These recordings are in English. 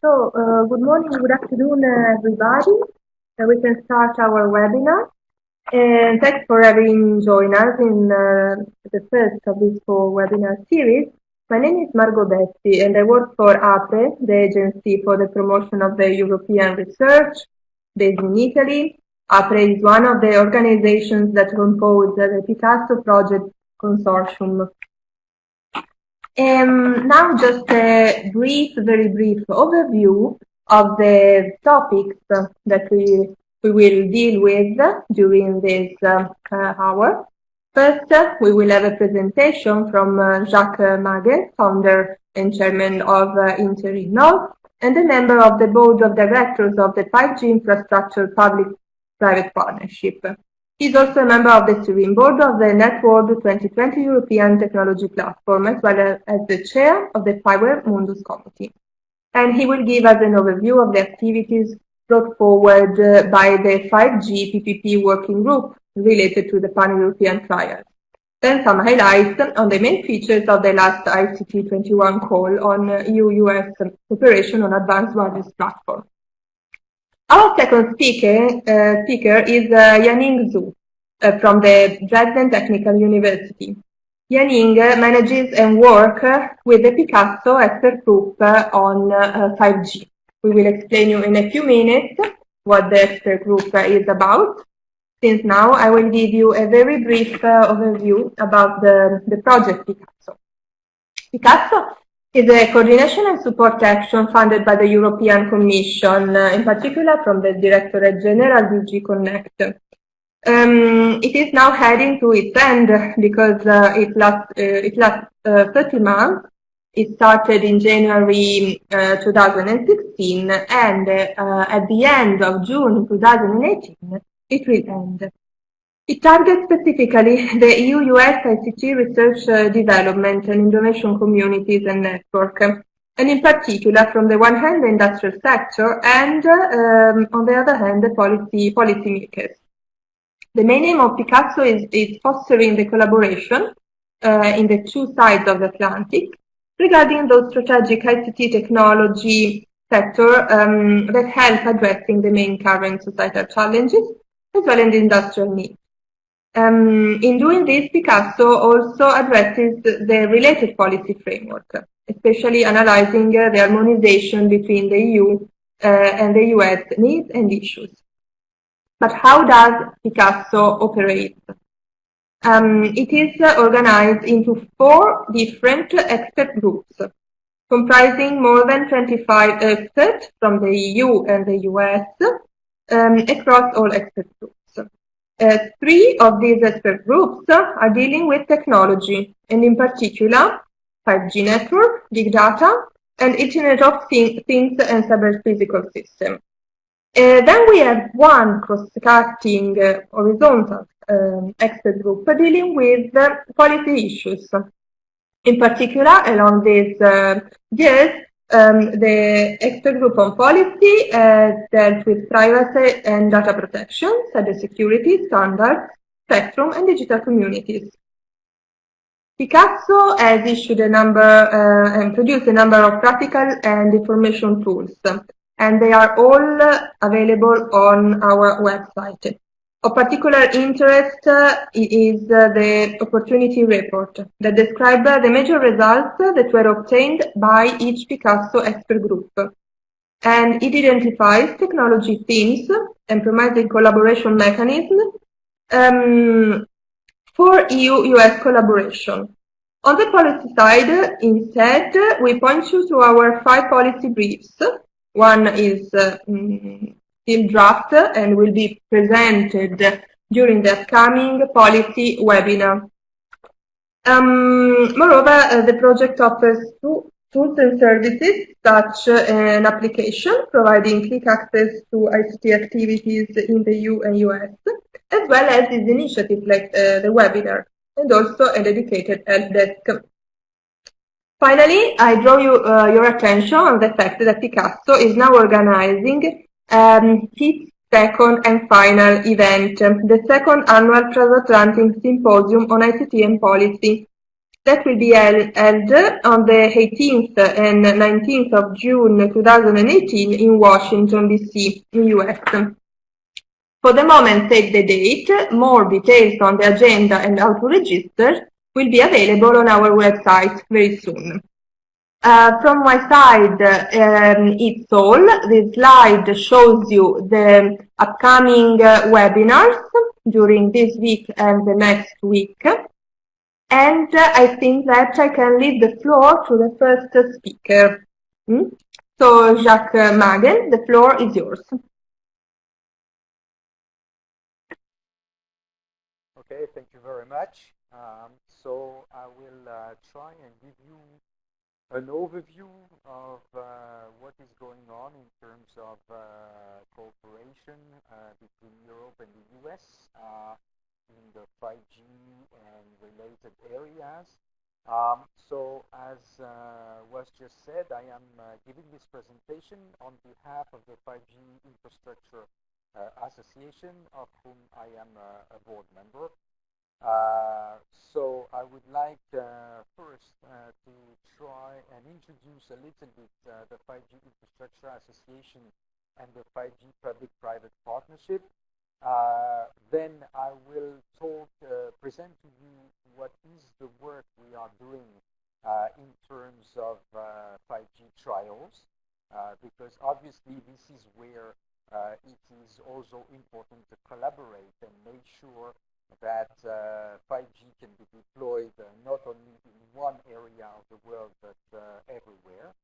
Good morning, good afternoon, everybody. We can start our webinar. And thanks for having joined us in the first of this four webinar series. My name is Margot Betti, and I work for APRE, the Agency for the Promotion of the European Research, based in Italy. APRE is one of the organizations that compose the PICASSO project consortium. Now just a very brief overview of the topics that we will deal with during this hour. First, we will have a presentation from Jacques Maguet, founder and chairman of Interinnov, and a member of the board of directors of the 5G infrastructure public-private partnership. He is also a member of the steering board of the Network 2020 European Technology Platform, as well as the chair of the Fiber Mundus Committee. And he will give us an overview of the activities brought forward by the 5G PPP working group related to the pan-European trials. Then some highlights on the main features of the last H2020 call on EU-US cooperation on advanced wireless platform. Our second speaker is Yaning Zhu from the Dresden Technical University. Yaning manages and works with the PICASSO expert group on 5G. We will explain you in a few minutes what the expert group is about. Since now I will give you a very brief overview about the project PICASSO. PICASSO is a coordination and support action funded by the European Commission, in particular from the Directorate General DG Connect. It is now heading to its end because it lasts 30 months. It started in January 2016, and at the end of June 2018, it will end. It targets specifically the EU-US ICT research development and innovation communities and network, and in particular, from the one hand, the industrial sector, and on the other hand, the policymakers. The main aim of PICASSO is fostering the collaboration in the two sides of the Atlantic regarding those strategic ICT technology sector that help addressing the main current societal challenges as well as the industrial needs. In doing this, PICASSO also addresses the related policy framework, especially analyzing the harmonization between the EU and the US needs and issues. But how does PICASSO operate? It is organized into 4 different expert groups, comprising more than 25 experts from the EU and the US across all expert groups. 3 of these expert groups are dealing with technology, and in particular, 5G network, big data, and Internet of Things and cyber-physical systems. Then we have 1 cross-cutting horizontal expert group dealing with policy issues. In particular, along these years, the expert group on policy dealt with privacy and data protection, cybersecurity, standards, spectrum, and digital communities. PICASSO has issued a number and produced a number of practical and information tools, and they are all available on our website. Of particular interest is the opportunity report that describes the major results that were obtained by each PICASSO expert group. And it identifies technology themes and promising collaboration mechanisms for EU-US collaboration. On the policy side, instead, we point you to our 5 policy briefs. One is still draft and will be presented during the upcoming policy webinar. Moreover, the project offers tools and services such an application providing quick access to ICT activities in the EU and US, as well as these initiatives like the webinar, and also a dedicated help desk. Finally, I draw your attention on the fact that PICASSO is now organizing its second and final event, the second annual Transatlantic Symposium on ICT and Policy, that will be held on the 18th and 19th of June 2018 in Washington, D.C., in U.S. For the moment, save the date. More details on the agenda and how to register will be available on our website very soon. From my side, it's all. This slide shows you the upcoming webinars during this week and the next week. And I think that I can leave the floor to the first speaker. So, Jacques Magen, the floor is yours. Okay, thank you very much. So I will try and give you an overview of what is going on in terms of cooperation between Europe and the US in the 5G and related areas. So as was just said, I am giving this presentation on behalf of the 5G Infrastructure Association, of whom I am a board member. So I would like first to try and introduce a little bit the 5G Infrastructure Association and the 5G Public-Private Partnership. Then I will present to you what is the work we are doing in terms of 5G trials, because obviously this is where it is also important to collaborate and make sure that 5G can be deployed not only in one area of the world but everywhere.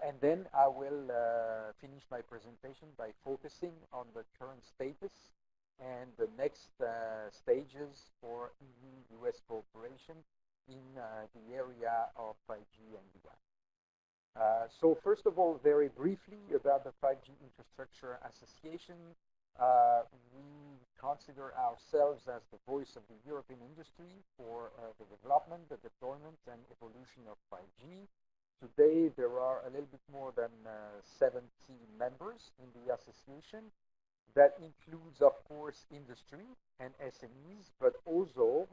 And then I will finish my presentation by focusing on the current status and the next stages for EU-US cooperation in the area of 5G and beyond. So first of all, very briefly about the 5G Infrastructure Association. We consider ourselves as the voice of the European industry for the development, the deployment, and evolution of 5G. Today, there are a little bit more than 70 members in the association. That includes, of course, industry and SMEs, but also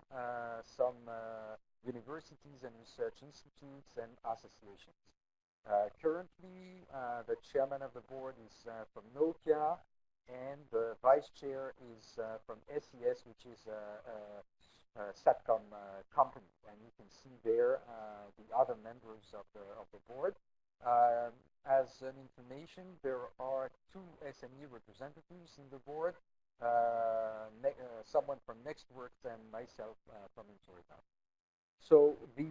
some universities and research institutes and associations. Currently, the chairman of the board is from Nokia, and the vice chair is from SES, which is a SATCOM company. And you can see there the other members of the board. As an information, there are 2 SME representatives in the board, someone from Nextworks and myself from Intorica. So the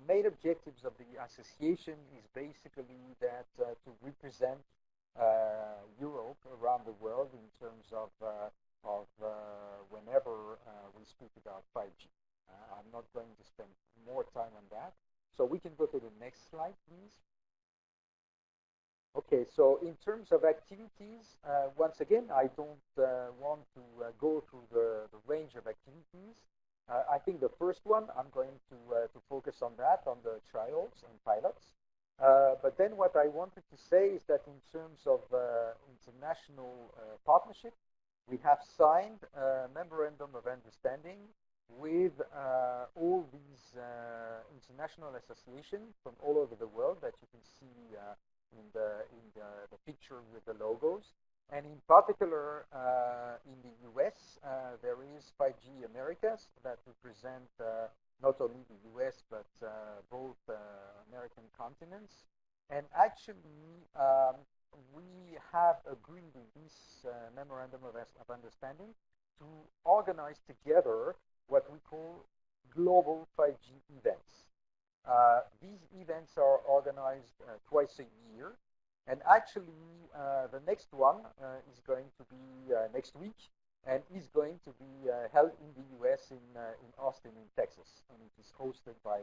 main objectives of the association is basically that to represent Europe around the world in terms of whenever we speak about 5G. I'm not going to spend more time on that. So we can go to the next slide, please. Okay, so in terms of activities, once again, I don't want to go through the range of activities. I think the first one, I'm going to focus on that, on the trials and pilots. But then what I wanted to say is that in terms of international partnership, we have signed a memorandum of understanding with all these international associations from all over the world that you can see in the picture with the logos. And in particular, in the US, there is 5G Americas that represent not only the US, but both American continents. And actually, we have agreed in this memorandum of understanding to organize together what we call global 5G events. These events are organized twice a year. And actually, the next one is going to be next week, and is going to be held in the U.S. in Austin, in Texas, and it is hosted by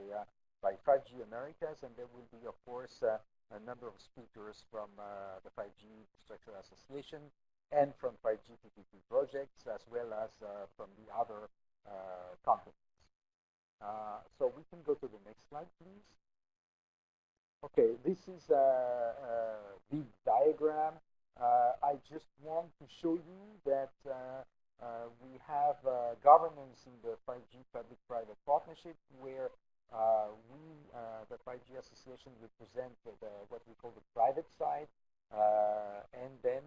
5G Americas, and there will be, of course, a number of speakers from the 5G Infrastructure Association and from 5G PPP projects, as well as from the other companies. So we can go to the next slide, please. Okay, this is the diagram. I just want to show you that we have governance in the 5G public-private partnership, where the 5G Association, represent what we call the private side, and then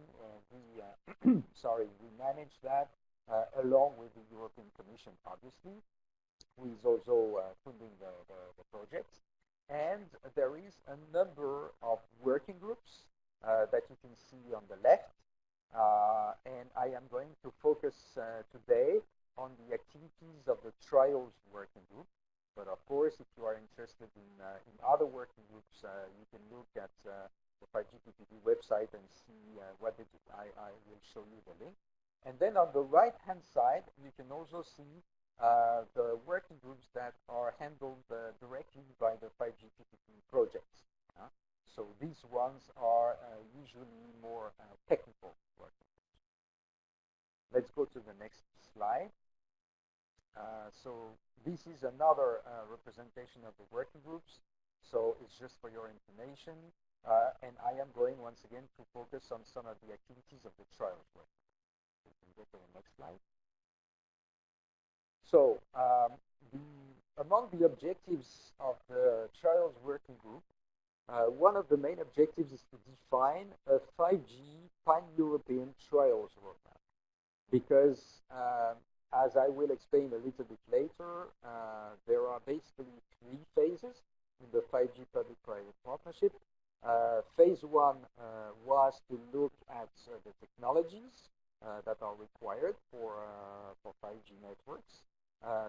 we manage that along with the European Commission, obviously, who is also funding the projects. And there is a number of working groups that you can see on the left. And I am going to focus today on the activities of the trials working group. But of course, if you are interested in other working groups, you can look at the 5GPPP website and see what they do. I will show you the link. And then on the right-hand side, you can also see the working groups that are handled directly by the 5GPPP projects. So these ones are usually more technical working groups. Let's go to the next slide. So this is another representation of the working groups. So it's just for your information. And I am going once again to focus on some of the activities of the trials working group. We can go to the next slide. So among the objectives of the trials working group, one of the main objectives is to define a 5G pan-European trials roadmap. Because, as I will explain a little bit later, there are basically 3 phases in the 5G public-private partnership. Phase 1 was to look at the technologies that are required for 5G networks.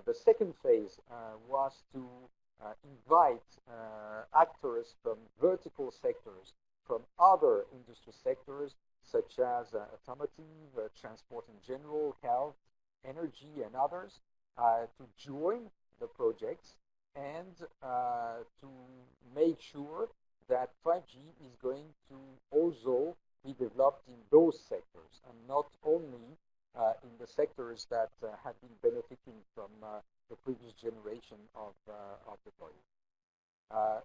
The second phase was to invite actors from vertical sectors, from other industry sectors, such as automotive, transport in general, health, energy, and others, to join the projects and to make sure that 5G is going to also be developed in those sectors, and not only in the sectors that have been benefiting from the previous generation of deployment.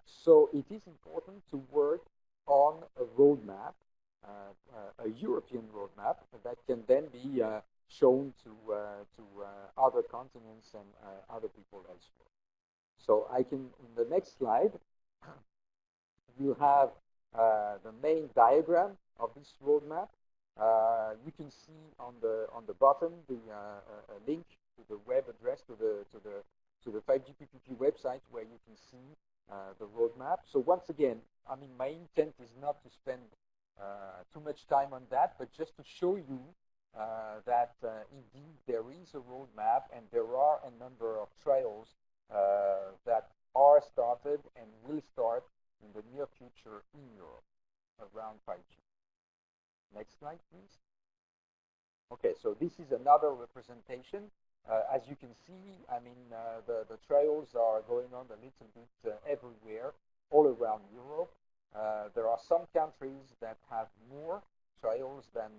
So it is important to work on a roadmap, a European roadmap that can then be shown to other continents and other people elsewhere. So I can, in the next slide, you have the main diagram of this roadmap. You can see on the bottom the link to the web address to the 5GPPP website, where you can see the roadmap. So once again, I mean, my intent is not to spend too much time on that, but just to show you that indeed there is a roadmap, and there are a number of trials that are started and will start in the near future in Europe around 5G. Next slide, please. Okay, so this is another representation. As you can see, I mean, the trials are going on a little bit everywhere, all around Europe. There are some countries that have more trials than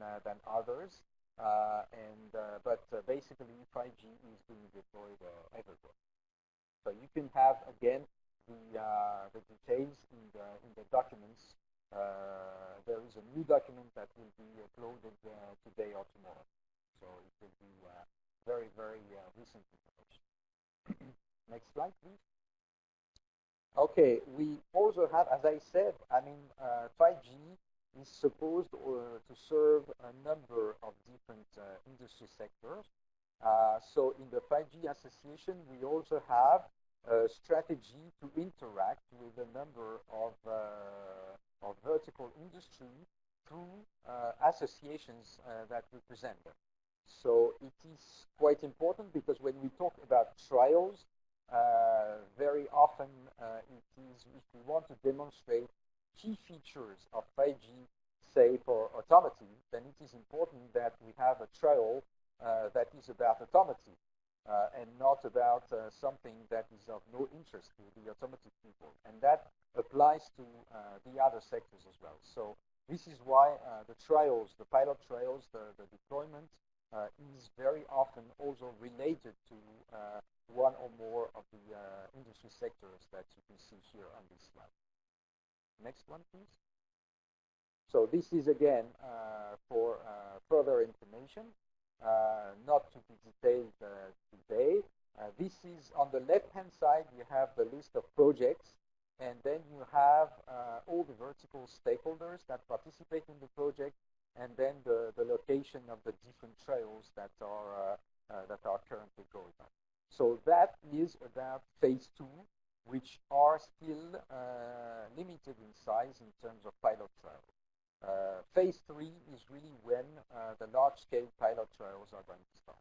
others, but basically 5G is being deployed everywhere. So you can have, again, the details in the documents. There is a new document that will be uploaded today or tomorrow. So it will be very, very recent information. Next slide, please. Okay, we also have, as I said, I mean, 5G is supposed to serve a number of different industry sectors. So in the 5G Association, we also have a strategy to interact with a number of vertical industry through associations that represent them. So it is quite important, because when we talk about trials, very often it is, if we want to demonstrate key features of 5G, say for automotive, then it is important that we have a trial that is about automotive and not about something that is of no interest to the automotive people. And that applies to the other sectors as well. So this is why the trials, the pilot trials, the deployment is very often also related to one or more of the industry sectors that you can see here on this slide. Next one, please. So this is again for further information. not to be detailed today. This is on the left-hand side, you have the list of projects, and then you have all the vertical stakeholders that participate in the project, and then the location of the different trails that are currently going on. So that is about phase 2, which are still limited in size in terms of pilot trials. Phase 3 is really when the large-scale pilot trials are going to start.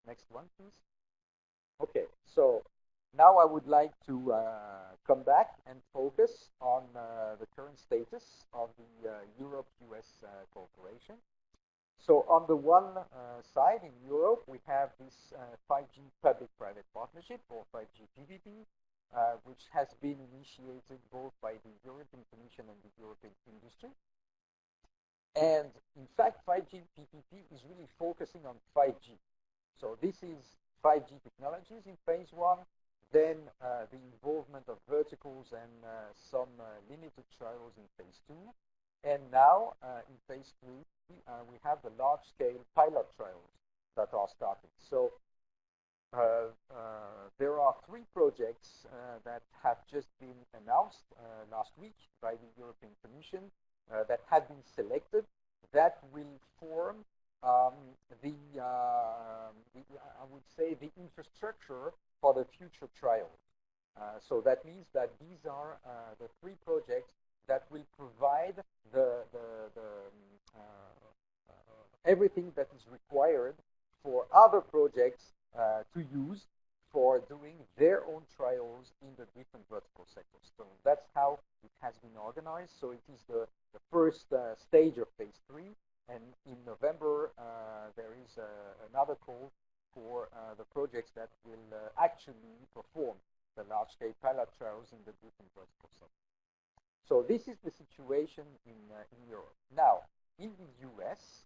Next one, please. Okay, so now I would like to come back and focus on the current status of the Europe-US cooperation. So on the one side, in Europe, we have this 5G public-private partnership, or 5G PPP, which has been initiated both by the European Commission and the European industry. And in fact, 5G PPP is really focusing on 5G. So this is 5G technologies in phase 1, then the involvement of verticals and some limited trials in phase 2. And now, in phase 3, we have the large-scale pilot trials that are starting. So there are 3 projects that have just been announced last week by the European Commission that have been selected that will form I would say, the infrastructure for the future trials. So that means that these are the 3 projects that will provide everything that is required for other projects to use for doing their own trials in the different vertical sectors. So that's how it has been organized. So it is the first stage of phase 3. And in November, there is another call for the projects that will actually perform the large-scale pilot trials in the different vertical sectors. So this is the situation in Europe. Now, in the US,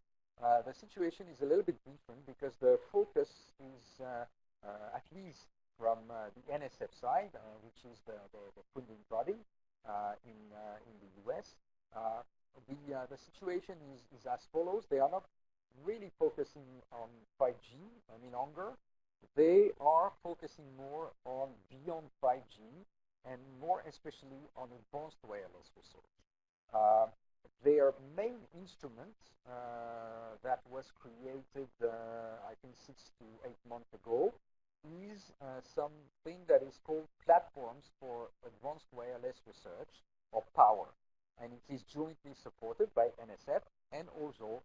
the situation is a little bit different because the focus is, at least from the NSF side, which is the funding body in the US, the situation is as follows. They are not really focusing on 5G any longer. They are focusing more on beyond 5G and more especially on advanced wireless research. Their main instrument that was created, I think 6 to 8 months ago, is something that is called Platforms for Advanced Wireless Research, or POWER. And it is jointly supported by NSF and also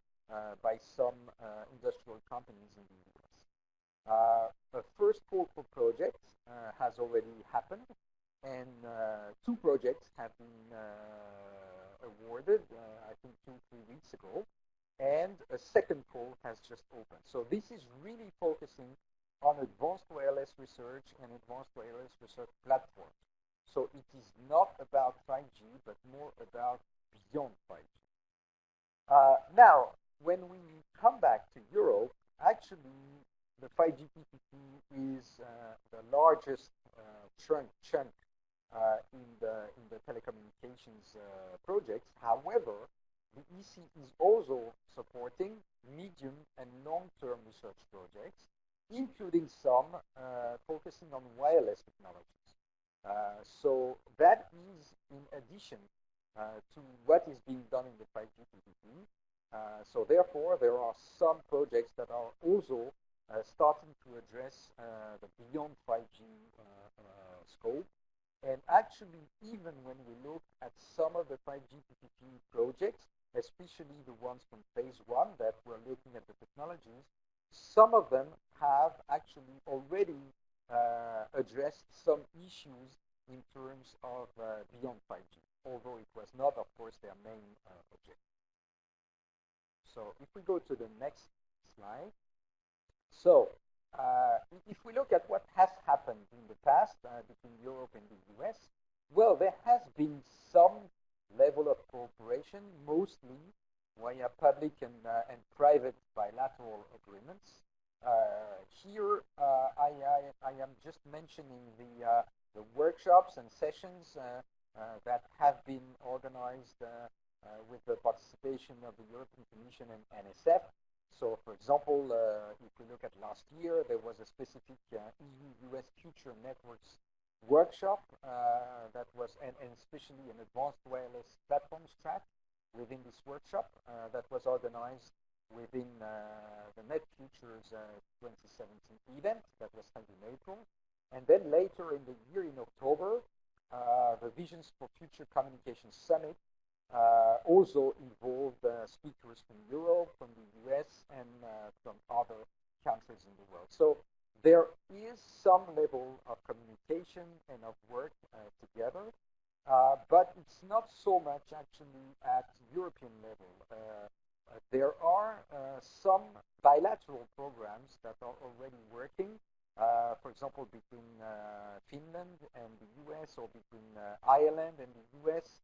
by some industrial companies in the US. The first call for projects has already happened, and 2 projects have been awarded, I think 2-3 weeks ago, and a second call has just opened. So this is really focusing on advanced wireless research and advanced wireless research platforms. So it is not about 5G, but more about beyond 5G. Now, when we come back to Europe, actually, the 5G PPP is the largest chunk in the telecommunications projects. However, the EC is also supporting medium and long-term research projects, including some focusing on wireless technologies. So that is in addition to what is being done in the 5G PPP. So therefore, there are some projects that are also starting to address the beyond 5G scope. And actually, even when we look at some of the 5G PPP projects, especially the ones from phase 1 that we're looking at the technologies, some of them have actually already addressed some issues in terms of beyond 5G, although it was not, of course, their main objective. So if we go to the next slide. So if we look at what has happened in the past between Europe and the US, well, there has been some level of cooperation, mostly via public and private bilateral agreements. Here, I am just mentioning the workshops and sessions that have been organized with the participation of the European Commission and NSF. So, for example, if we look at last year, there was a specific EU-US Future Networks workshop that was, and especially an advanced wireless platforms track within this workshop that was organized within the Net Futures 2017 event that was held in April. And then later in the year, in October, the Visions for Future Communication Summit also involved speakers from Europe, from the US, and from other countries in the world. So there is some level of communication and of work together, but it's not so much actually at European level. There are some bilateral programs that are already working, for example, between Finland and the US, or between Ireland and the US,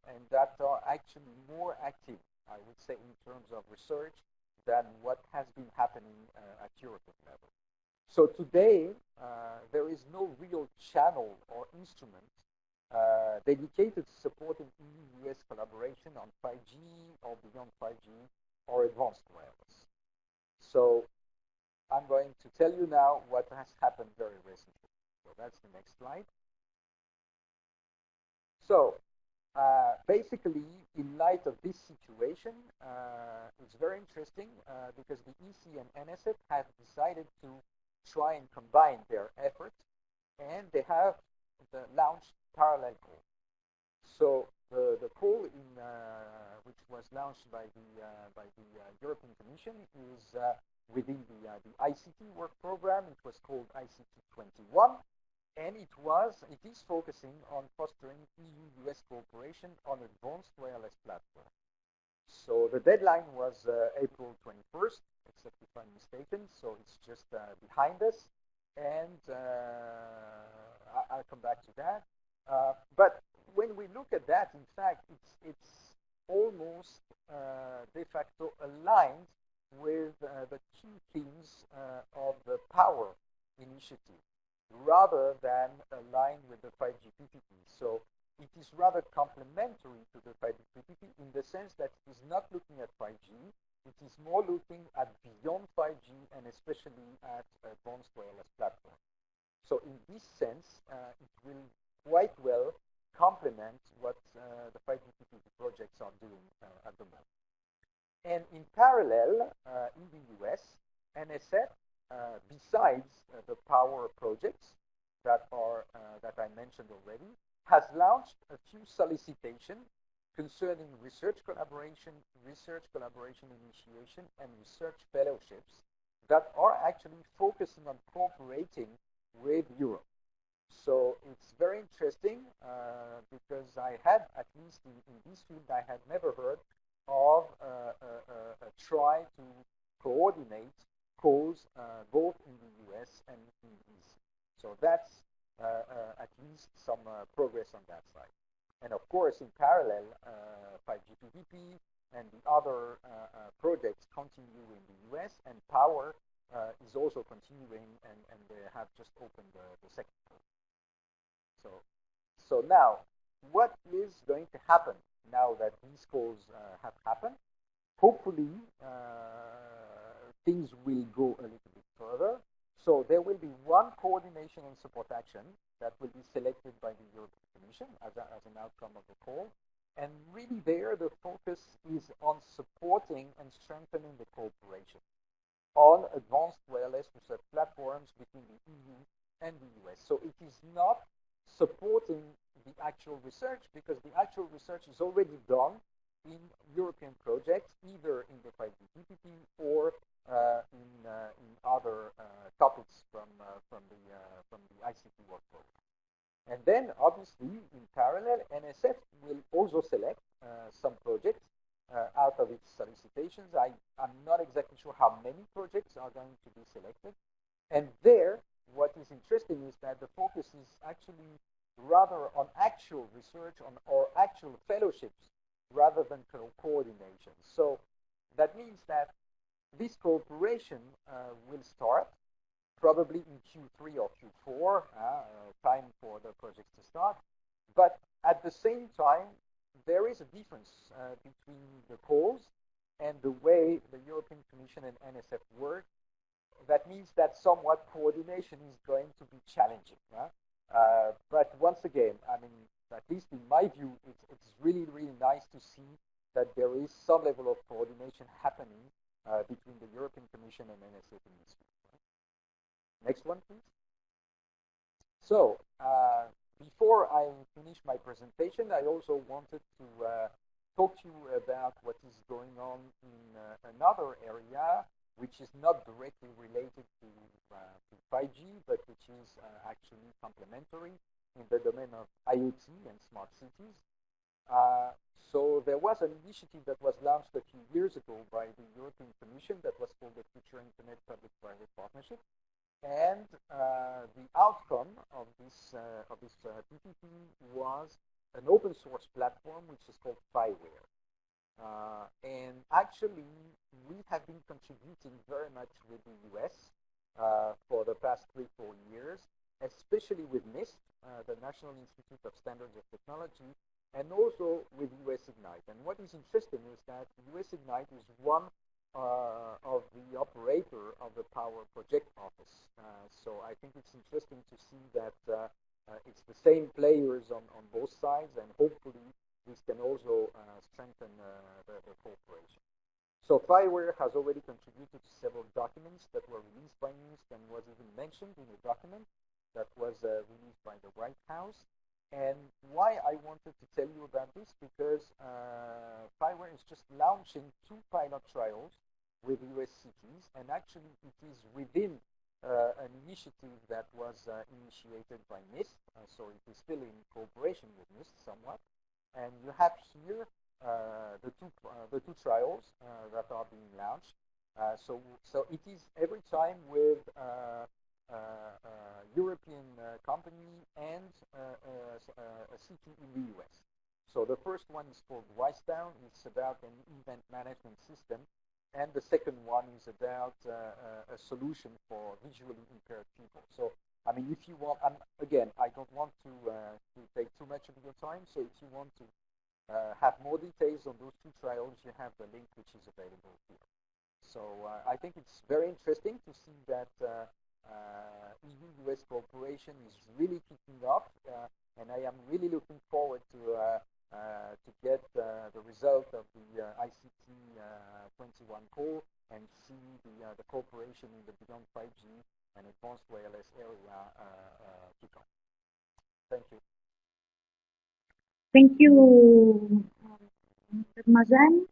and that are actually more active, I would say, in terms of research than what has been happening at European level. So today, there is no real channel or instrument dedicated to supporting EU-US collaboration on 5G or beyond 5G or advanced wireless. So I'm going to tell you now what has happened very recently. So that's the next slide. So basically, in light of this situation, it's very interesting because the EC and NSF have decided to try and combine their efforts, and they have launched parallel call. So the call which was launched by the European Commission is within the ICT work program. It was called H2020, and it is focusing on fostering EU-US cooperation on advanced wireless platforms. So the deadline was April 21st, except if I'm mistaken. So it's just behind us, and I'll come back to that. But when we look at that, in fact, it's almost de facto aligned with the key themes of the Power initiative, rather than aligned with the 5G PPP. So it is rather complementary to the 5G PPP in the sense that it is not looking at 5G, it is more looking at beyond 5G and especially at advanced wireless platforms. So in this sense, it will quite well complement what the 5G PPP projects are doing at the moment. And in parallel, in the US, NSF, besides the Power projects that I mentioned already, has launched a few solicitations concerning research collaboration initiation, and research fellowships that are actually focusing on cooperating with Europe. So it's very interesting because I had, at least in this field, I had never heard of a try to coordinate calls both in the US and in the EC. So that's at least some progress on that side. And of course, in parallel, 5G PPP and the other projects continue in the US, and Power is also continuing, and they have just opened the second call. So now, what is going to happen now that these calls have happened? Hopefully, things will go a little bit further. So there will be one coordination and support action that will be selected by the European Commission as an outcome of the call. And really there, the focus is on supporting and strengthening the cooperation on advanced wireless research platforms between the EU and the US. So it is not supporting the actual research, because the actual research is already done in European projects, either in the 5G PPP or in other topics from the ICT work program. And then, obviously, in parallel, NSF will also select some projects out of its solicitations. I'm not exactly sure how many projects are going to be selected. And there, what is interesting is that the focus is actually rather on actual research or actual fellowships rather than coordination. So that means that this cooperation will start probably in Q3 or Q4, time for the projects to start. But at the same time, there is a difference between the calls and the way the European Commission and NSF work, that means that somewhat coordination is going to be challenging. But once again, I mean, at least in my view, it's really, really nice to see that there is some level of coordination happening between the European Commission and NSF in this field. Next one, please. So, before I finish my presentation, I also wanted to talk to you about what is going on in another area, which is not directly related to 5G, but which is actually complementary in the domain of IoT and smart cities. So there was an initiative that was launched a few years ago by the European Commission that was called the Future Internet Public-Private Partnership. And the outcome of this PPP was an open source platform which is called Fireware. And actually, we have been contributing very much with the US for the past 3-4 years, especially with NIST, the National Institute of Standards and Technology, and also with US Ignite. And what is interesting is that US Ignite is one of the operator of the Power Project Office. So I think it's interesting to see that it's the same players on both sides, and hopefully this can also strengthen the cooperation. So Fireware has already contributed to several documents that were released by NIST and was even mentioned in a document that was released by the White House. And why I wanted to tell you about this, because Fireware is just launching 2 pilot trials with US cities, and actually it is within an initiative that was initiated by NIST, so it is still in cooperation with NIST somewhat. And you have here the two trials that are being launched. So it is every time with European company and a city in the US. So the first one is called Wisetown. It's about an event management system. And the second one is about a solution for visually impaired people. So, I mean, if you want, again, I don't want to take too much of your time. So if you want to have more details on those 2 trials, you have the link which is available here. So I think it's very interesting to see that EU-US cooperation is really picking up, and I am really looking forward to get the result of the ICT 21 call and see the cooperation in the beyond 5G and advanced wireless area kick off. Thank you. Thank you, Mr. Mazen.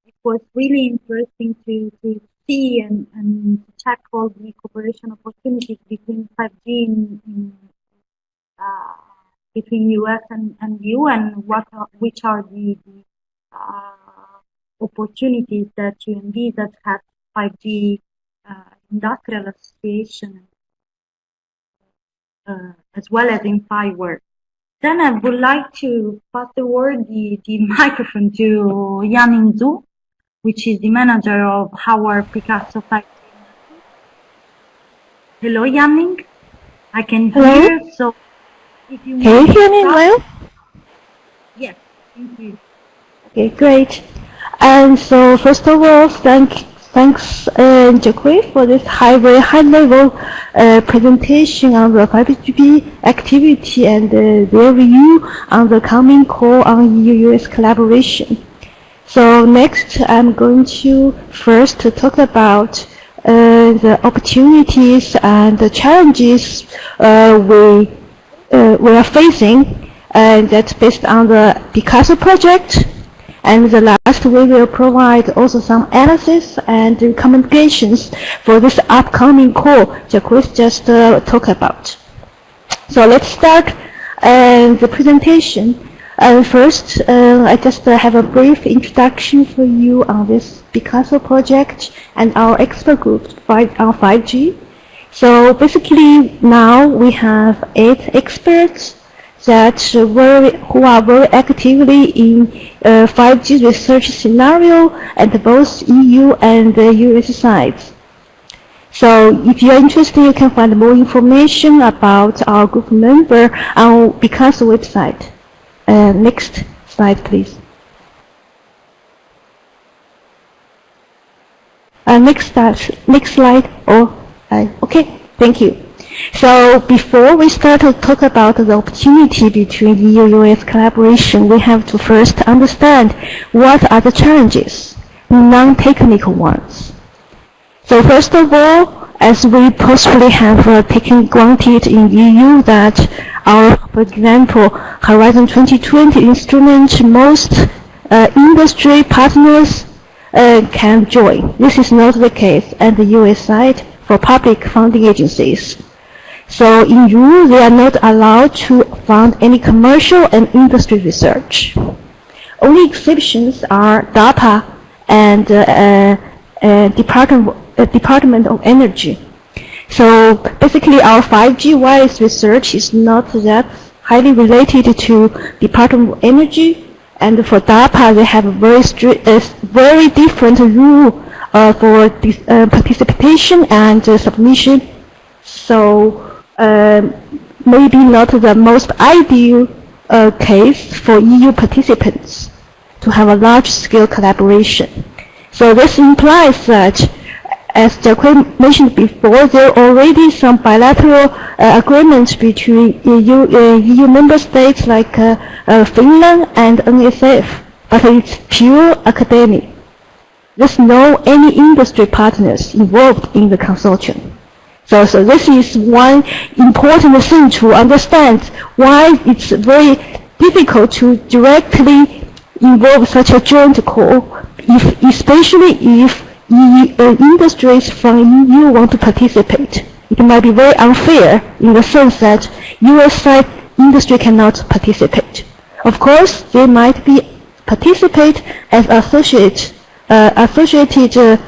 It was really interesting to see and check all the cooperation opportunities between 5G between US and EU, and which are the opportunities that you envisage have 5G industrial association as well as in Fireware. Then I would like to pass the word, the microphone to Yaning Zhu, which is the manager of our PICASSO 5G. Hello, Yaning. I can hear. So, if you can you hear me well? Yes, thank you. Okay, great. And so, first of all, thanks, Jacques, for this very high-level presentation on the 5G activity and their view on the coming call on EU-US collaboration. So next, I'm going to first talk about the opportunities and the challenges we are facing, and that's based on the PICASSO project. And the last, we will provide also some analysis and recommendations for this upcoming call Jacques just talked about. So let's start the presentation. First, I just have a brief introduction for you on this PICASSO project and our expert group on 5G. So basically, now we have 8 experts that who are very actively in 5G research scenario at both EU and US sides. So if you're interested, you can find more information about our group member on PICASSO website. Next slide, please. Next slide. Okay, thank you. So before we start to talk about the opportunity between EU-US collaboration, we have to first understand what are the challenges, non-technical ones. So first of all, as we possibly have taken granted in EU that our, for example, Horizon 2020 instrument, most industry partners can join. This is not the case at the US side for public funding agencies. So in rule, they are not allowed to fund any commercial and industry research. Only exceptions are DARPA and Department of Energy. So basically our 5G wireless research is not that highly related to Department of Energy, and for DARPA they have a very different rule for participation and submission. So maybe not the most ideal case for EU participants to have a large-scale collaboration. So this implies that, as Jacques mentioned before, there are already some bilateral agreements between EU member states like Finland and NSF, but it's pure academic. There's no any industry partners involved in the consortium. So this is one important thing to understand why it's very difficult to directly involve such a joint call, especially if industries from EU want to participate. It might be very unfair in the sense that US side industry cannot participate. Of course, they might be participate as associated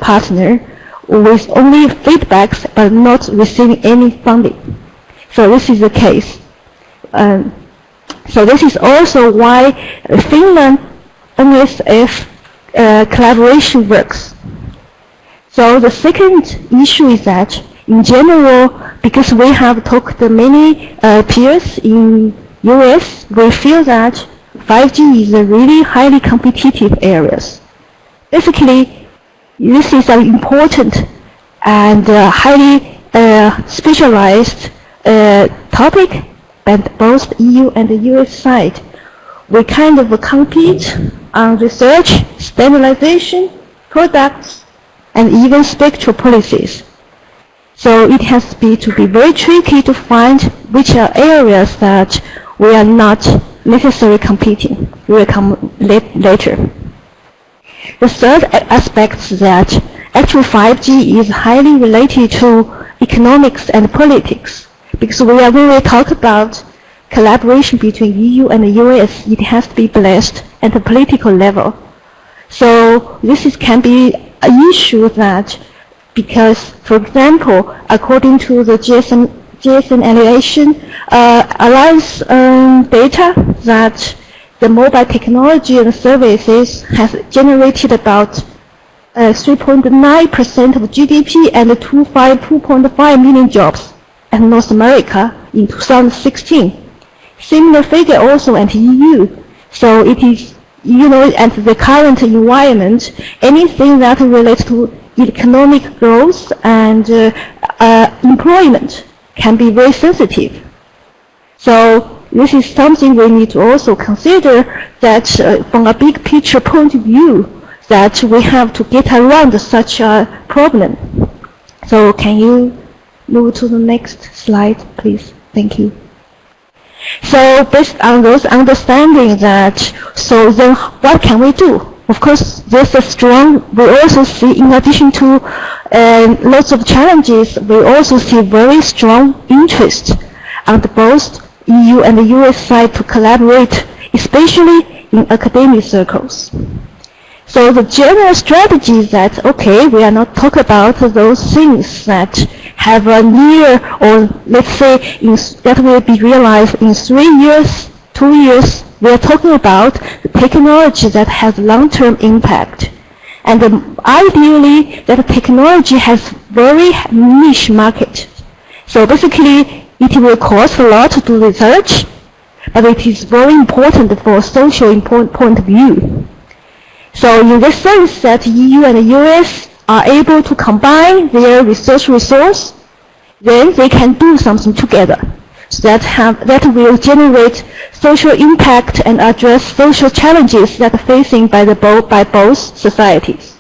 partner with only feedbacks but not receiving any funding. So this is the case. So this is also why Finland NSF collaboration works. So the second issue is that in general, because we have talked to many peers in US, we feel that 5G is a really highly competitive areas. Basically, this is an important and highly specialized topic at both EU and the US side. We kind of compete on research, standardization, products, and even spectral policies. So it has to be very tricky to find which are areas that we are not necessarily competing. We will come later. The third aspect is that actually 5G is highly related to economics and politics, because when we talk about collaboration between EU and the US, it has to be blessed at the political level. So this can be an issue that, because, for example, according to the GSM Alliance data, that the mobile technology and services has generated about 3.9% of GDP and 2.5 million jobs in North America in 2016. Similar figure also at EU. So it is, at the current environment, anything that relates to economic growth and employment can be very sensitive. So this is something we need to also consider, that from a big picture point of view, that we have to get around such a problem. So can you move to the next slide, please? Thank you. So based on those understanding that, so then what can we do? Of course, there's a strong, we also see, in addition to lots of challenges, we also see very strong interest on both EU and the US side to collaborate, especially in academic circles. So the general strategy is that, okay, we are not talking about those things that have a near, or let's say that will be realized in 3 years, 2 years. We are talking about the technology that has long-term impact. And ideally, that technology has very niche market. So basically, it will cost a lot to do research, but it is very important for a social point of view. So in the sense that EU and the US are able to combine their research resource, then they can do something together. So that will generate social impact and address social challenges that are facing by both societies.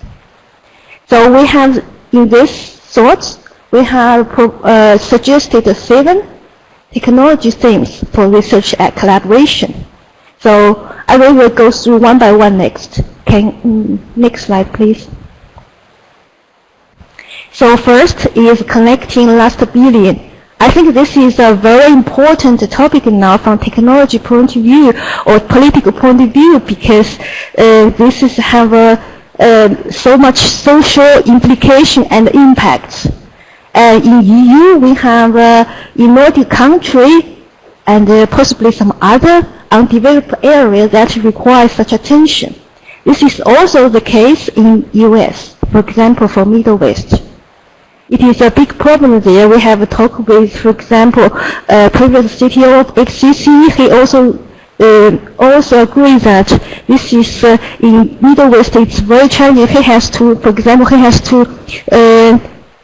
So we have, in this thoughts, we have suggested 7 technology themes for research collaboration. So I will go through one by one next. Next slide, please. So first is connecting last billion. I think this is a very important topic now from technology point of view or political point of view, because this is have so much social implication and impact. In EU, we have in Nordic country and possibly some other undeveloped areas that require such attention. This is also the case in US, for example, for Middle West. It is a big problem there. We have a talk with, for example, previous CTO of HCC. He also agrees that this is in Middle West. It's very challenging. He has to, for example,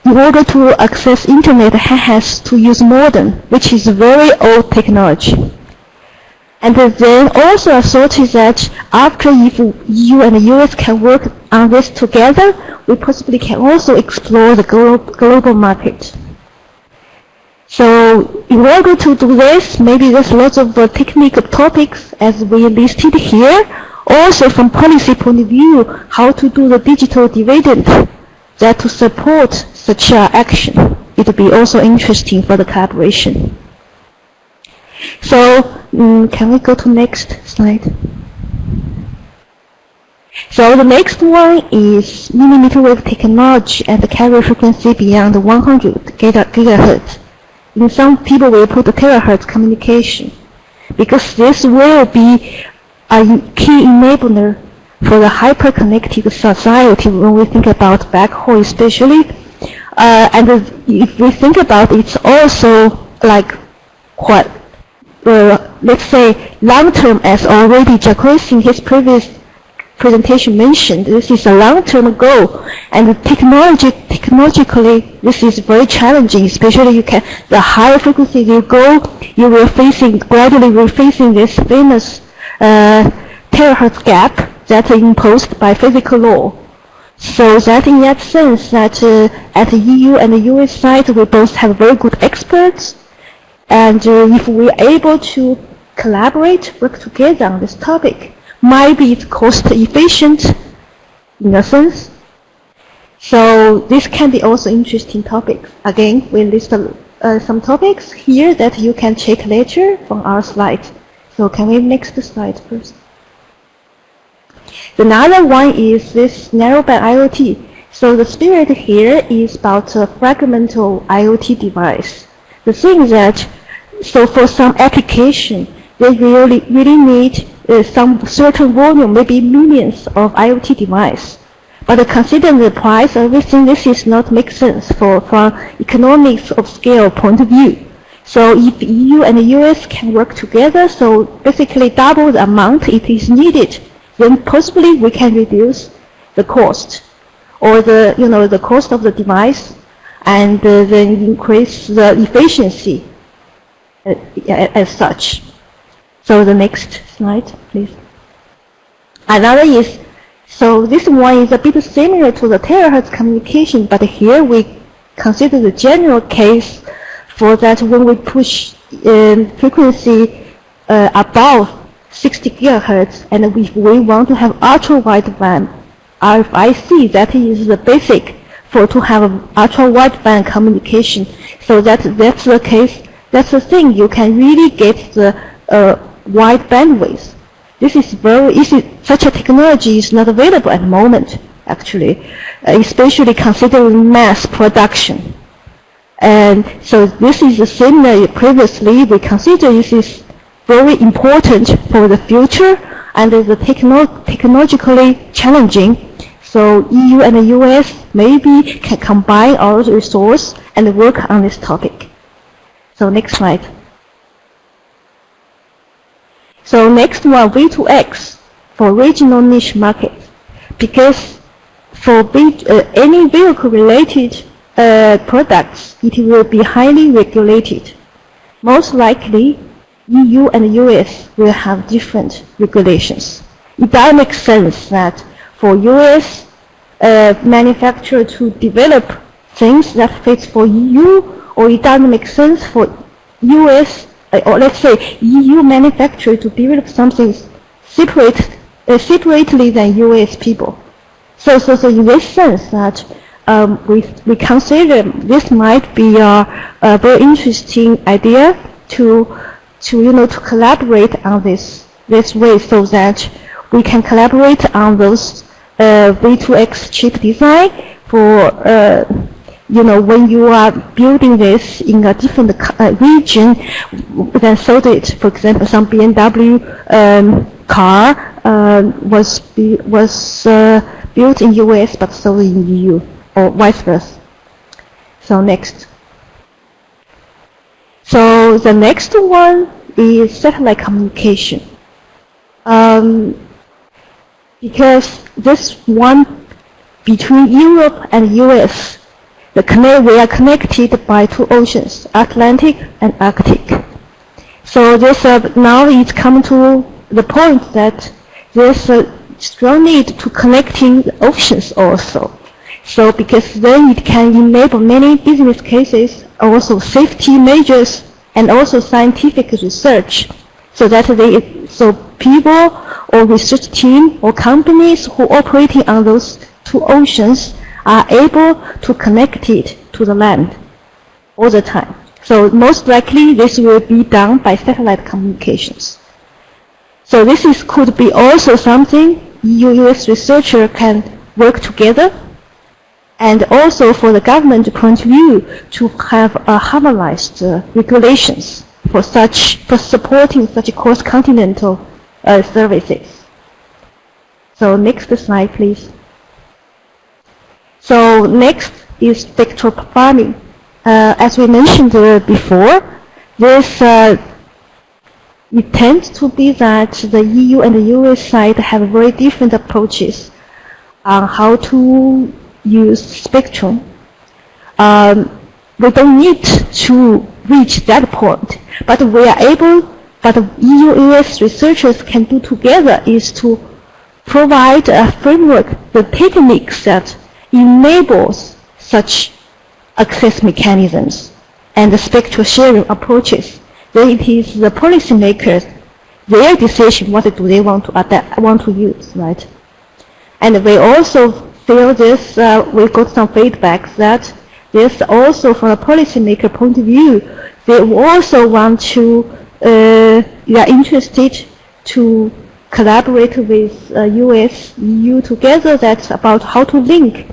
in order to access internet, he has to use modem, which is very old technology. And then also a thought is that after if EU and the US can work on this together, we possibly can also explore the global market. So in order to do this, maybe there's lots of technical topics as we listed here. Also from policy point of view, how to do the digital dividend that to support such action. It will be also interesting for the collaboration. So can we go to next slide? So the next one is millimeter wave technology and the carrier frequency beyond 100 gigahertz. In some people will put the terahertz communication, because this will be a key enabler for the hyper-connected society when we think about backhaul especially. And if we think about it, it's also like quite, let's say, long-term, as already Jacques in his previous presentation mentioned. This is a long-term goal, and technologically this is very challenging. Especially the higher frequency you go, you will gradually facing this famous terahertz gap that is imposed by physical law. So that in that sense, that at the EU and the US side, we both have very good experts, and if we are able to collaborate, work together on this topic, maybe it's cost efficient in a sense. So this can be also interesting topics. Again, we list some topics here that you can check later from our slides. So can we next slide first? Another one is this narrowband IoT. So the spirit here is about a fragmental IoT device. The thing is that, so for some application, they really need some certain volume, maybe millions of IoT device. But considering the price, everything, this is not make sense from economics of scale point of view. So if EU and the US can work together, so basically double the amount it is needed, then possibly we can reduce the cost, or the cost of the device, and then increase the efficiency as such. So the next slide, please. Another is, so this one is a bit similar to the terahertz communication, but here we consider the general case for that when we push frequency above 60 gigahertz, and if we want to have ultra-wideband RFIC, that is the basic for to have ultra-wideband communication. So that's the case. That's the thing. You can really get the wide bandwidth. This is very easy. Such a technology is not available at the moment, actually, especially considering mass production. And so this is the same previously. We consider this is very important for the future, and is technologically challenging. So EU and the US maybe can combine our resource and work on this topic. So next slide. So next one, V2X for regional niche markets. Because for any vehicle-related products, it will be highly regulated. Most likely, EU and US will have different regulations. It does make sense that for US manufacturer to develop things that fit for EU, or it doesn't make sense for US or let's say EU manufacturer to develop something separately than US people. So in this sense that we consider this might be a very interesting idea to collaborate on this way, so that we can collaborate on those V2X chip design for when you are building this in a different region than sold it. For example, some BMW car was built in US but sold in EU, or vice versa. So next. So the next one is satellite communication. Because this one between Europe and US, we are connected by two oceans, Atlantic and Arctic. So this now it's come to the point that there's a strong need to connecting the oceans also. So because then it can enable many business cases, also safety measures, and also scientific research, so that people or research team or companies who are operating on those two oceans are able to connect it to the land all the time. So most likely this will be done by satellite communications. So this could be also something EU-US researcher can work together, and also for the government point of view to have harmonized regulations for supporting such cross-continental services. So next slide, please. So next is spectral farming. As we mentioned before, this it tends to be that the EU and the US side have very different approaches on how to use spectrum. We don't need to reach that point, but we are able. But EU-US researchers can do together is to provide a framework, the techniques that enables such access mechanisms and the spectral sharing approaches. Then it is the policymakers, their decision what do they want to use, right? And we also feel this. We got some feedback that this also from a policymaker point of view, they also want to. They are interested to collaborate with US, EU together. That's about how to link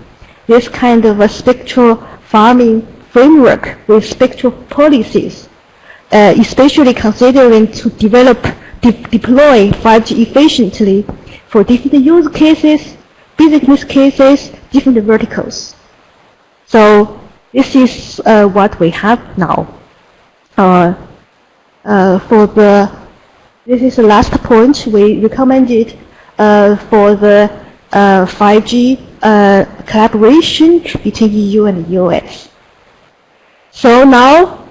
this kind of a spectral farming framework with spectral policies, especially considering to deploy 5G efficiently for different use cases, business cases, different verticals. So this is what we have now. This is the last point we recommended for the 5G collaboration between EU and US. So now,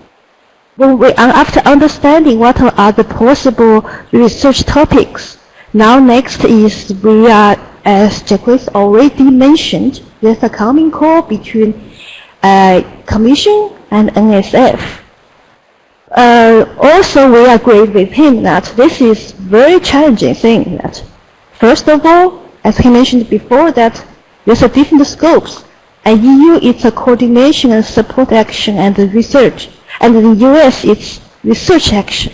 after understanding what are the possible research topics, now next is we are, as Jacques already mentioned, there's a common call between Commission and NSF. Also, we agree with him that this is very challenging thing. That first of all, as he mentioned before, that there's a different scopes. And EU, it's a coordination and support action and research, and in the US, it's research action.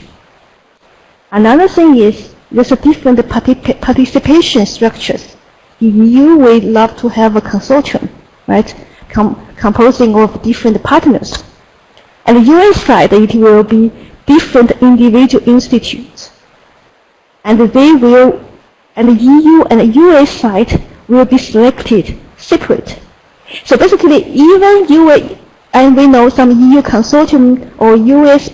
Another thing is there's a different participation structures. In EU, we love to have a consortium, right, composing of different partners. And the US side, it will be different individual institutes. And they will, and the EU and the US side will be selected separate. So basically, even US, and we know some EU consortium or US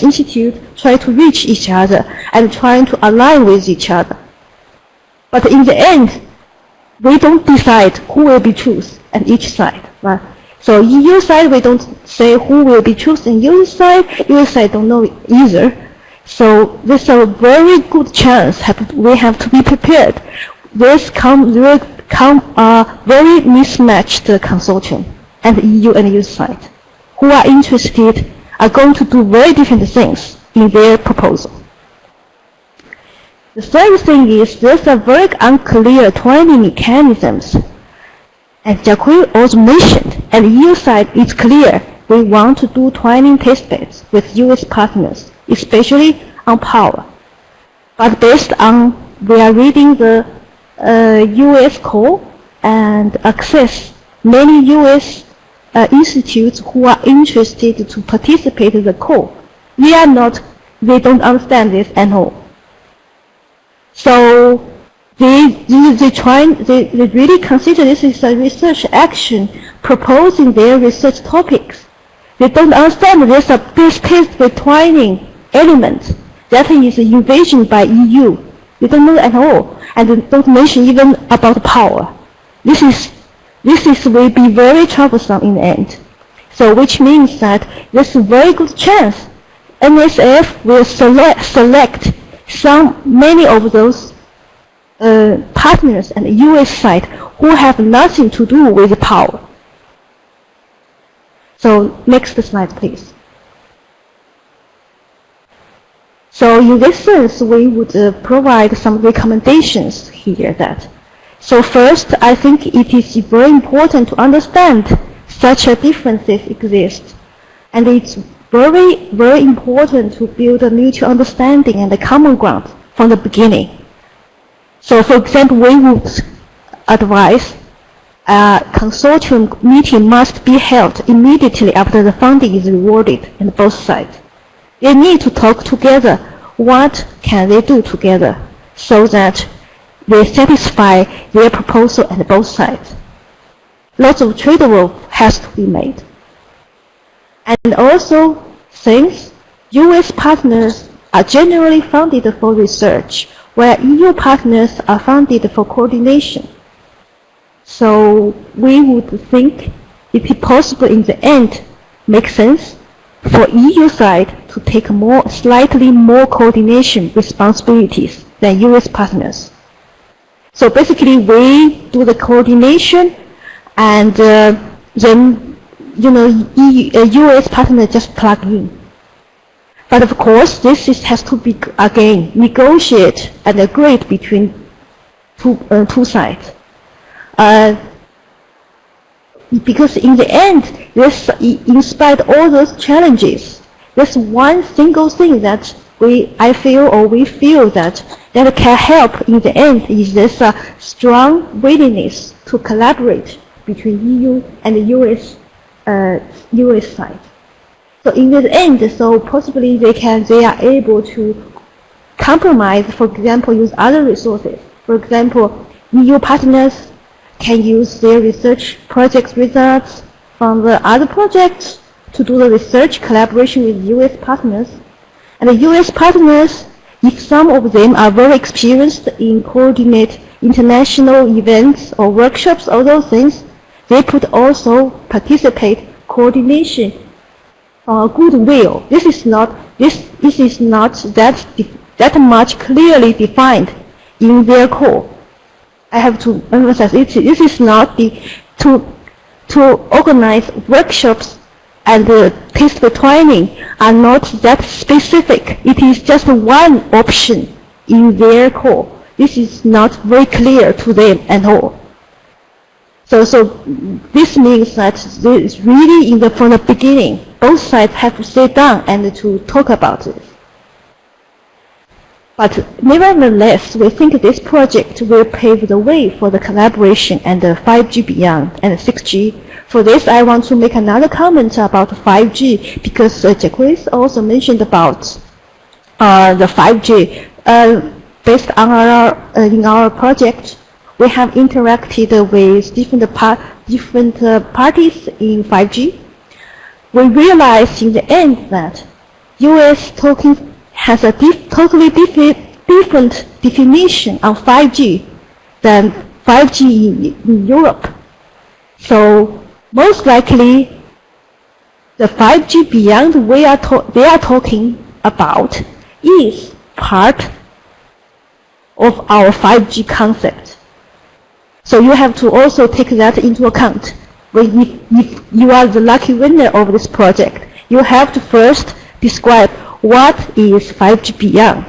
institute try to reach each other and trying to align with each other. But in the end, we don't decide who will be chosen at each side. Right? So EU side, we don't say who will be chosen US side. US side don't know either. So this is a very good chance. We have to be prepared. This will come very mismatched consortium and the EU and US side, who are interested, are going to do very different things in their proposal. The third thing is there's a very unclear twinning mechanisms. As Jacques also mentioned, and the EU side is clear. We want to do twinning testbeds with US partners, especially on power. But based on, we are reading the US call and access many US institutes who are interested to participate in the call. They don't understand this at all. So they really consider this is a research action proposing their research topics. They don't understand there's a test-based twinning element that is invasion by EU. They don't know at all, and they don't mention even about power. This will be very troublesome in the end. So which means that there's a very good chance NSF will select many of those partners and the US side who have nothing to do with power. So next slide, please. So in this sense, we would provide some recommendations here. So first, I think it is very important to understand such a differences exist, and it's very, very important to build a mutual understanding and a common ground from the beginning. So for example, we would advise a consortium meeting must be held immediately after the funding is awarded on both sides. They need to talk together. What can they do together so that they satisfy their proposal on both sides? Lots of trade-off has to be made. And also, since US partners are generally funded for research, where EU partners are funded for coordination. So we would think it is possible in the end, makes sense for EU side to take slightly more coordination responsibilities than US partners. So basically we do the coordination, and then US partner just plug in. But of course, this has to be, again, negotiate and agreed between two sides. Because in the end, in spite of all those challenges, there's one single thing that we feel that can help in the end is this strong willingness to collaborate between EU and the US side. So in the end, so possibly they are able to compromise, for example, use other resources. For example, EU partners can use their research project results from the other projects to do the research collaboration with US partners. And the US partners, if some of them are very experienced in coordinate international events or workshops, all those things, they could also participate coordination goodwill. This is not that much clearly defined in their call. I have to emphasize this is not to organize workshops and test the twinning are not that specific. It is just one option in their call. This is not very clear to them at all. So this means that it's really from the beginning, both sides have to sit down and to talk about it. But nevertheless, we think this project will pave the way for the collaboration and the 5G beyond and 6G. For this, I want to make another comment about 5G because Jacques also mentioned about the 5G. Based on in our project, we have interacted with different parties in 5G. We realized in the end that US has a totally different definition of 5G than 5G in Europe. So most likely, the 5G beyond they are talking about is part of our 5G concept. So you have to also take that into account. If you are the lucky winner of this project, you have to first describe what is 5G beyond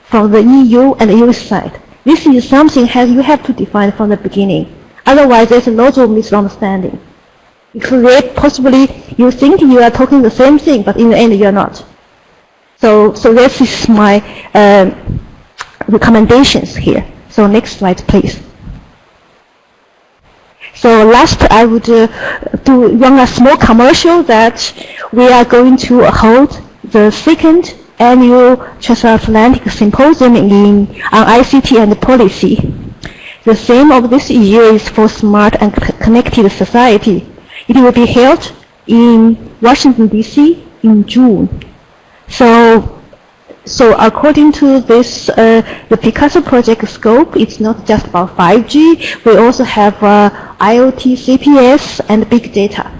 from the EU and US side. This is something you have to define from the beginning. Otherwise, there's a lot of misunderstanding. Because possibly you think you are talking the same thing, but in the end you are not. So this is my recommendations here. So next slide, please. So last, I would run a small commercial that we are going to hold the second annual Transatlantic Symposium on ICT and policy. The theme of this year is for smart and connected society. It will be held in Washington, D.C. in June. So according to this, the PICASSO project scope, it's not just about 5G. We also have IoT, CPS, and big data.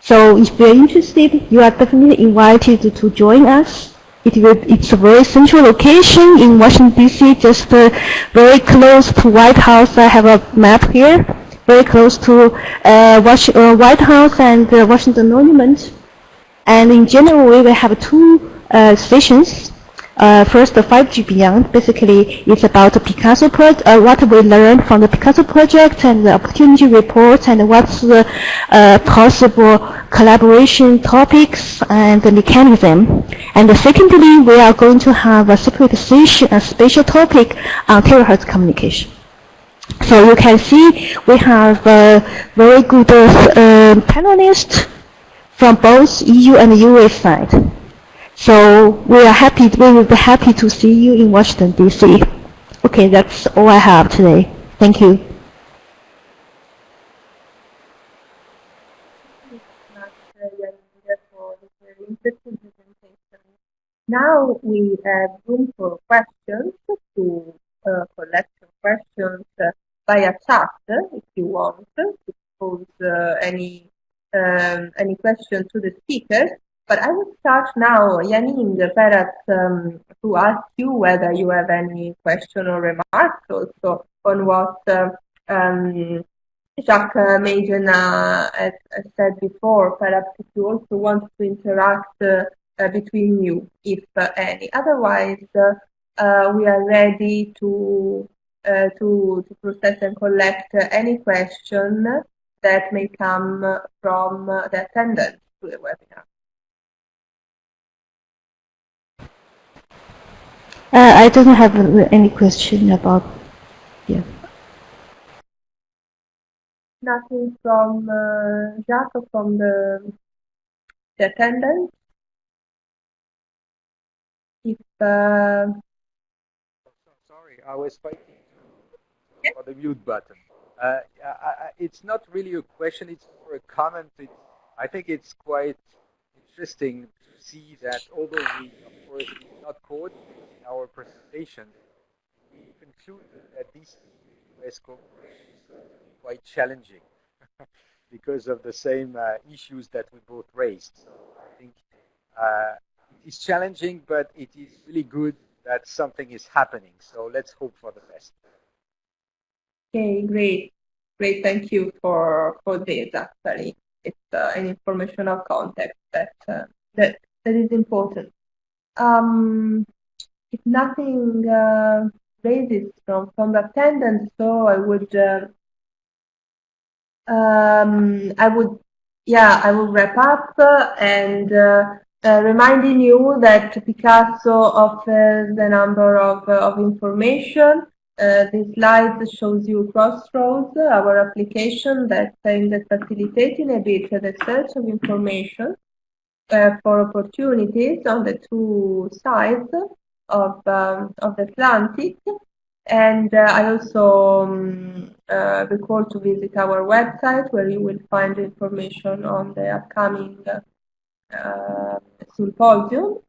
So if you're interested, you are definitely invited to join us. It's a very central location in Washington, D.C., just very close to White House. I have a map here. Very close to White House and Washington Monument. And in January, we have two sessions. First, the 5G Beyond. Basically, it's about the PICASSO project, what we learned from the PICASSO project and the opportunity report, and what's the possible collaboration topics and the mechanism. And secondly, we are going to have a separate session, a special topic on terahertz communication. So you can see we have very good panelists from both EU and US side. So we will be happy to see you in Washington, D.C. Okay, that's all I have today. Thank you. Now we have room for questions, to collect questions via chat if you want to pose any question to the speakers. But I will start now, Yaning, perhaps to ask you whether you have any question or remarks also on what Jacques Maiden has said before. Perhaps if you also want to interact between you, if any. Otherwise, we are ready to process and collect any question that may come from the attendants to the webinar. I don't have any question about, yeah. Nothing from Jacques or from the attendants? If sorry, I was fighting for the mute button. It's not really a question, it's more a comment. I think it's quite interesting to see that although we, of course, did not coordinate in our presentation, we concluded that these US corporations are quite challenging because of the same issues that we both raised. So I think it's challenging, but it is really good that something is happening. So let's hope for the best. Okay, great. Thank you for this. Actually, it's an informational context that is important. If nothing raises from the attendance, so I would wrap up and reminding you that PICASSO offers a number of information. This slide shows you Crossroads, our application that aims at facilitating a bit the search of information for opportunities on the two sides of the Atlantic. And I also recall to visit our website, where you will find information on the upcoming symposium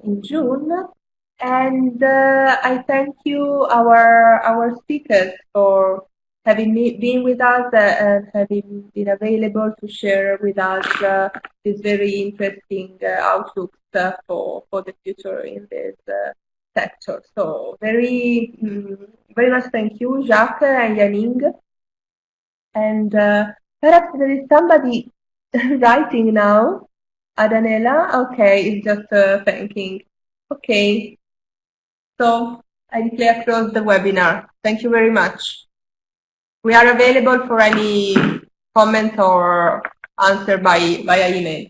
in June. And I thank you, our speakers, for having been with us, having been available to share with us this very interesting outlook for the future in this sector. So very much thank you, Jacques and Yaning. And perhaps there is somebody writing now. Adanela, okay, it's just thanking. Okay, so I declare close the webinar. Thank you very much. We are available for any comment or answer via email.